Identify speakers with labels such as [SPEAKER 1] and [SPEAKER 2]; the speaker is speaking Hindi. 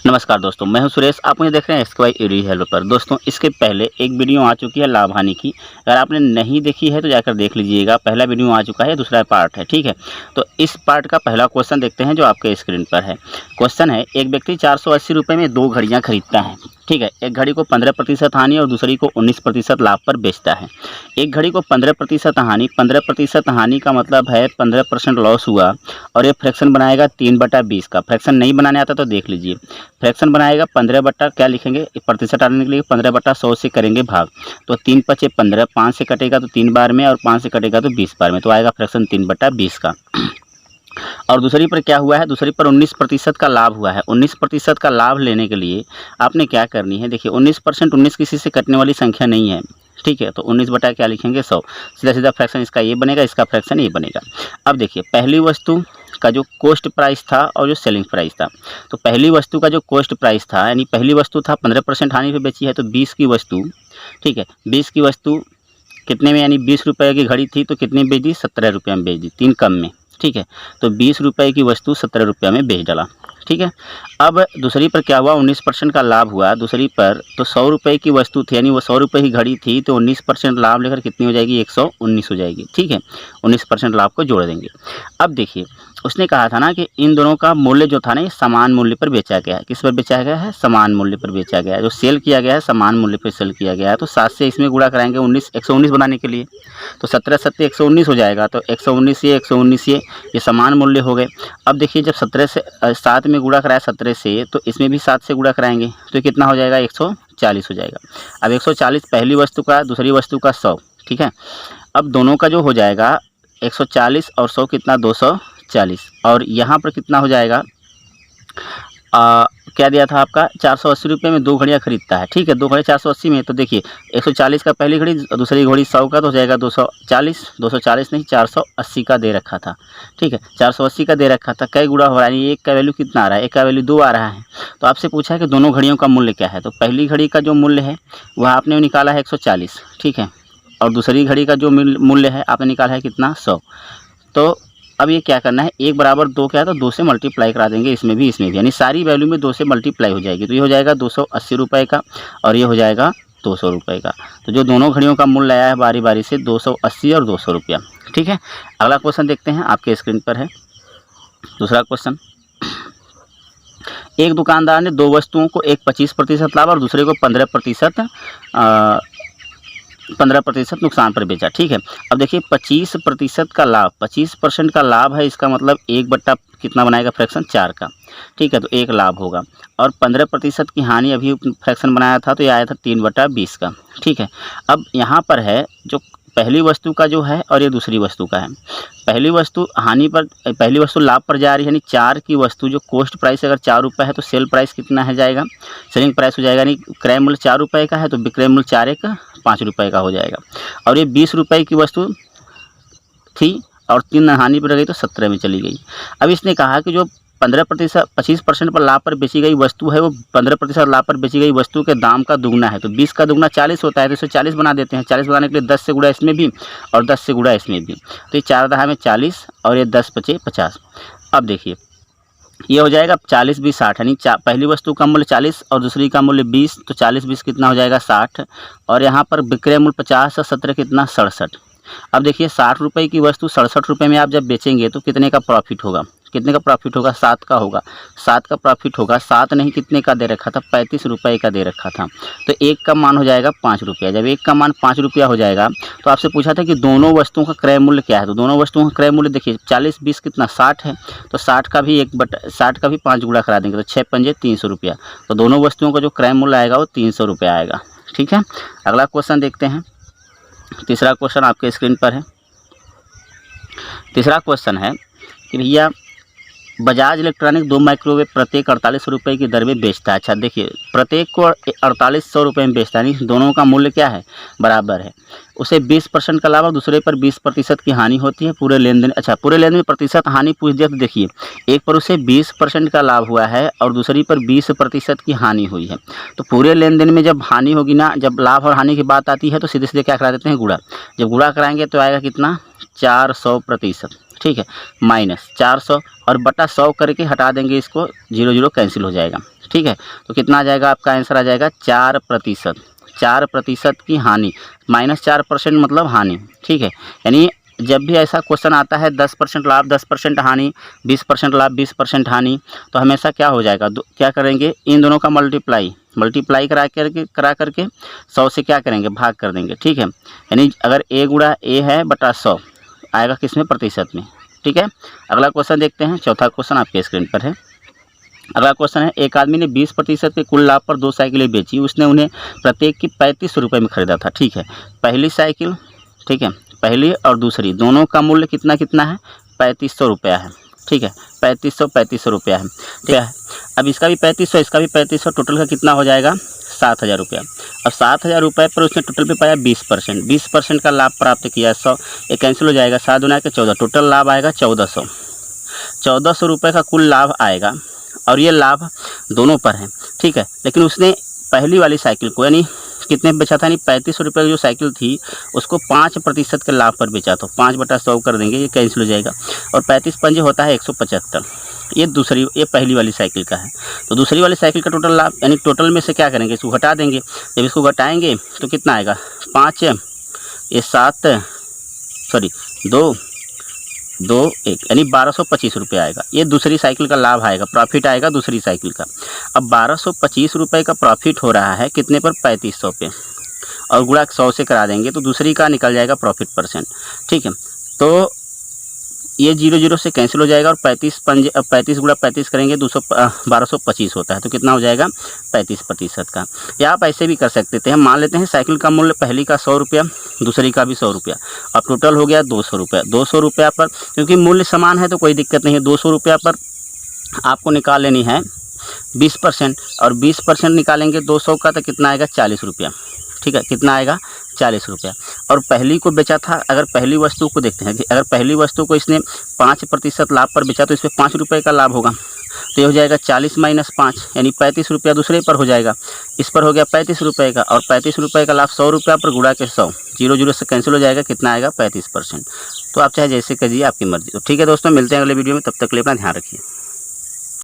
[SPEAKER 1] नमस्कार दोस्तों, मैं हूं सुरेश। आप मुझे देख रहे हैं SKY एग्री हेल्पर पर। दोस्तों, इसके पहले एक वीडियो आ चुकी है लाभ हानि की। अगर आपने नहीं देखी है तो जाकर देख लीजिएगा। पहला वीडियो आ चुका है, दूसरा पार्ट है, ठीक है। तो इस पार्ट का पहला क्वेश्चन देखते हैं जो आपके स्क्रीन पर है। क्वेश्चन है, एक व्यक्ति 480 रुपये में 2 घड़ियाँ खरीदता है, ठीक है। एक घड़ी को 15% हानि और दूसरी को 19% लाभ पर बेचता है। एक घड़ी को 15% हानि, 15% हानि का मतलब है 15% लॉस हुआ और ये फ्रैक्शन बनाएगा 3/20 का। फ्रैक्शन नहीं बनाने आता तो देख लीजिए। फ्रैक्शन बनाएगा 15 बट्टा क्या लिखेंगे, प्रतिशत आने के लिए 15/100 से करेंगे भाग। तो 3 × 15, 5 से कटेगा तो 3 बार में और 5 से कटेगा तो 20 बार में, तो आएगा फ्रैक्शन 3/20 का। और दूसरी पर क्या हुआ है, दूसरी पर 19% का लाभ हुआ है। 19% का लाभ लेने के लिए आपने क्या करनी है, देखिए 19%, 19 किसी से कटने वाली संख्या नहीं है, ठीक है। तो 19 बटा क्या लिखेंगे 100, सीधा सीधा फ्रैक्शन इसका ये बनेगा, इसका फ्रैक्शन ये बनेगा। अब देखिए पहली वस्तु का जो कॉस्ट प्राइस था और जो सेलिंग प्राइस था, तो पहली वस्तु का जो कॉस्ट प्राइस था, यानी पहली वस्तु था 15% हानि पे बेची है, तो 20 की वस्तु, ठीक है, 20 की वस्तु कितने में, यानी 20 रुपये की घड़ी थी तो कितने बेच दी, 17 रुपये में बेच दी, 3 कम में, ठीक है। तो 20 रुपये की वस्तु 17 रुपये में बेच डाला, ठीक है। अब दूसरी पर क्या हुआ, 19% का लाभ हुआ दूसरी पर। तो 100 रुपये की वस्तु थी, यानी वो 100 रुपये की घड़ी थी, तो 19% लाभ लेकर कितनी हो जाएगी, 119 हो जाएगी, ठीक है। 19% लाभ को जोड़ देंगे। अब देखिए उसने कहा था ना कि इन दोनों का मूल्य जो था ना, ये समान मूल्य पर बेचा गया है। किस पर बेचा गया है, समान मूल्य पर बेचा गया है। जो सेल किया गया है समान मूल्य पर सेल किया गया है। तो 7 से इसमें गुणा कराएंगे 119 बनाने के लिए, तो 17 7 119 हो जाएगा। तो 119 ये समान मूल्य हो गए। अब देखिए जब 17 से 7 में गुणा कराया 17 से, तो इसमें भी 7 से गुणा कराएंगे तो कितना हो जाएगा, 140 हो जाएगा। अब 140 पहली वस्तु का, दूसरी वस्तु का 100, ठीक है। अब दोनों का जो हो जाएगा 140 और 100 कितना, 240। और यहाँ पर कितना हो जाएगा, क्या दिया था आपका, 480 रुपये में 2 घड़ियाँ खरीदता है, ठीक है। 2 घड़ी 480 में, तो देखिए 140 का पहली घड़ी, दूसरी घड़ी 100 का, तो हो जाएगा 240 नहीं 480 का दे रखा था, ठीक है। 480 का दे रखा था, कई गुणा हो रहा है, एक का वैल्यू कितना आ रहा है, एक का वैल्यू 2 आ रहा है। तो आपसे पूछा है कि दोनों घड़ियों का मूल्य क्या है। तो पहली घड़ी का जो मूल्य है वह आपने निकाला है 140, ठीक है। और दूसरी घड़ी का जो मूल्य है आपने निकाला है कितना, 100। तो अब ये क्या करना है, 1 बराबर 2 क्या है, तो 2 से मल्टीप्लाई करा देंगे, इसमें भी यानी सारी वैल्यू में 2 से मल्टीप्लाई हो जाएगी। तो ये हो जाएगा 280 रुपये का और ये हो जाएगा 200 रुपये का। तो जो दोनों घड़ियों का मूल्य आया है बारी बारी से 280 और 200 रुपया, ठीक है। अगला क्वेश्चन देखते हैं, आपके स्क्रीन पर है दूसरा क्वेश्चन। एक दुकानदार ने 2 वस्तुओं को एक 25% लाभ और दूसरे को 15% नुकसान पर बेचा, ठीक है। अब देखिए 25% का लाभ, 25% का लाभ है, इसका मतलब 1 बट्टा कितना बनाएगा, फ्रैक्शन 4 का, ठीक है। तो 1 लाभ होगा। और 15% की हानि, अभी फ्रैक्शन बनाया था तो ये आया था 3/20 का, ठीक है। अब यहाँ पर है जो पहली वस्तु का जो है और ये दूसरी वस्तु का है। पहली वस्तु हानि पर, पहली वस्तु लाभ पर जा रही है, यानी 4 की वस्तु जो कॉस्ट प्राइस अगर 4 रुपये है तो सेल प्राइस कितना है जाएगा, सेलिंग प्राइस हो जाएगा, यानी क्रय मूल्य 4 रुपये का है तो विक्रय मूल्य 4 × 5 रुपये का हो जाएगा। और ये 20 रुपये की वस्तु थी और 3 हानि पर गई तो 17 में चली गई। अब इसने कहा कि जो 25% पर लाभ पर बेची गई वस्तु है, वो 15% लाभ पर बेची गई वस्तु के दाम का दुगना है। तो 20 का दुगना 40 होता है, तो इसे 40 बना देते हैं। 40 बनाने के लिए 10 से गुणा इसमें भी और 10 से गुणा इसमें भी। तो ये 4 दहा में 40 और ये 10 × 5 = 50। अब देखिए ये हो जाएगा 40 × 20 = 60, यानी पहली वस्तु का मूल्य 40 और दूसरी का मूल्य 20, तो 40 × 20 कितना हो जाएगा, 60। और यहाँ पर विक्रय मूल्य 50 और 17 कितना, 67। अब देखिए 60 रुपये की वस्तु 67 रुपये में आप जब बेचेंगे तो कितने का प्रॉफिट होगा, कितने का प्रॉफिट होगा, 7 का होगा, 7 का प्रॉफिट होगा। 7 नहीं कितने का दे रखा था, 35 रुपये का दे रखा था। तो 1 का मान हो जाएगा 5 रुपया। जब 1 का मान 5 रुपया हो जाएगा तो आपसे पूछा था कि दोनों वस्तुओं का क्रय मूल्य क्या है। तो दोनों वस्तुओं का क्रय मूल्य देखिए 40 × 20 कितना, 60 है। तो 60 का भी 5 गुणा करा देंगे तो 6 × 5 = 300 रुपया। तो दोनों वस्तुओं का जो क्रय मूल्य आएगा वो 300 रुपया आएगा, ठीक है। अगला क्वेश्चन देखते हैं, तीसरा क्वेश्चन आपके स्क्रीन पर है। तीसरा क्वेश्चन है कि भैया बजाज इलेक्ट्रॉनिक 2 माइक्रोवेव प्रत्येक 48 रुपये की दर में बेचता है। अच्छा देखिए प्रत्येक को 4800 रुपये में बेचता है, नहीं दोनों का मूल्य क्या है, बराबर है। उसे 20% का लाभ और दूसरे पर 20% की हानि होती है पूरे लेन देन। अच्छा पूरे लेन देन में प्रतिशत हानि पूछ दिया, तो देखिए एक पर उसे 20% का लाभ हुआ है और दूसरी पर 20% की हानि हुई है। तो पूरे लेन देन में जब हानि होगी ना, जब लाभ और हानि की बात आती है तो सीधे सीधे क्या करा देते हैं, गुणा। जब गुणा कराएंगे तो आएगा कितना, 400%, ठीक है, माइनस 400 और बटा 100 करके हटा देंगे इसको, 0 0 कैंसिल हो जाएगा। ठीक है, तो कितना आ जाएगा आपका आंसर आ जाएगा 4%। 4% की हानि, -4% मतलब हानि। ठीक है, यानी जब भी ऐसा क्वेश्चन आता है 10% लाभ 10% हानि, 20% लाभ 20% हानि, तो हमेशा क्या हो जाएगा, क्या करेंगे, इन दोनों का मल्टीप्लाई करा करके 100 से क्या करेंगे, भाग कर देंगे। ठीक है, यानी अगर a गुणा a है बटा 100 आएगा किस में, प्रतिशत में। ठीक है, अगला क्वेश्चन देखते हैं। चौथा क्वेश्चन आपके स्क्रीन पर है। अगला क्वेश्चन है, एक आदमी ने 20% के कुल लाभ पर 2 साइकिलें बेची। उसने उन्हें प्रत्येक की 3500 रुपये में खरीदा था। ठीक है, पहली साइकिल, ठीक है, पहली और दूसरी दोनों का मूल्य कितना कितना है, 3500 रुपया है। ठीक है, 3500 रुपया है। ठीक है, अब इसका भी 3500 इसका भी 3500, टोटल का कितना हो जाएगा, 7000 रुपया। अब 7000 रुपये पर उसने टोटल पे पाया 20%, 20% का लाभ प्राप्त किया। 100 ये कैंसिल हो जाएगा, 7 दूना के 14, टोटल लाभ आएगा 1400 रुपये का कुल लाभ आएगा। और ये लाभ दोनों पर है। ठीक है, लेकिन उसने पहली वाली साइकिल को यानी कितने में बेचा था, यानी 3500 रुपये की जो साइकिल थी उसको 5% के लाभ पर बेचा। तो 5/100 कर देंगे, ये कैंसिल हो जाएगा। और 35 पंजे होता है 175। ये पहली वाली साइकिल का है। तो दूसरी वाली साइकिल का टोटल लाभ, यानी टोटल में से क्या करेंगे, इसको घटा देंगे। जब इसको घटाएंगे तो कितना आएगा, 5 ये 7 सॉरी 2 2 1 यानी 1225 रुपये आएगा। ये दूसरी साइकिल का लाभ आएगा, प्रॉफिट आएगा दूसरी साइकिल का। अब 1225 रुपये का प्रॉफिट हो रहा है कितने पर, 3500 पे, और गुणा 100 से करा देंगे तो दूसरी का निकल जाएगा प्रॉफिट %। ठीक है, तो ये 0 0 से कैंसिल हो जाएगा और 35 गुणा 35 करेंगे 1225 होता है। तो कितना हो जाएगा, 35% का। या आप ऐसे भी कर सकते थे, हम मान लेते हैं साइकिल का मूल्य पहली का 100 रुपया, दूसरी का भी 100 रुपया, अब टोटल हो गया 200 रुपया। 200 रुपया पर, क्योंकि मूल्य समान है तो कोई दिक्कत नहीं है, 200 रुपया पर आपको निकाल लेनी है 20%, और 20% निकालेंगे 200 का तो कितना आएगा, 40 रुपया। ठीक है, कितना आएगा, 40 रुपया। और पहली को बेचा था, अगर पहली वस्तु को देखते हैं कि अगर पहली वस्तु को इसने 5% लाभ पर बेचा तो इस पर 5 रुपये का लाभ होगा। तो ये हो जाएगा 40 - 5 यानी 35 रुपया दूसरे पर हो जाएगा। इस पर हो गया 35 रुपये का, और 35 रुपये का लाभ 100 रुपया पर गुणा के 100, 0 0 से कैंसिल हो जाएगा, कितना आएगा, 35%। तो आप चाहे जैसे करिए, आपकी मर्जी। तो ठीक है दोस्तों, मिलते हैं अगले वीडियो में, तब तक के लिए अपना ध्यान रखिए।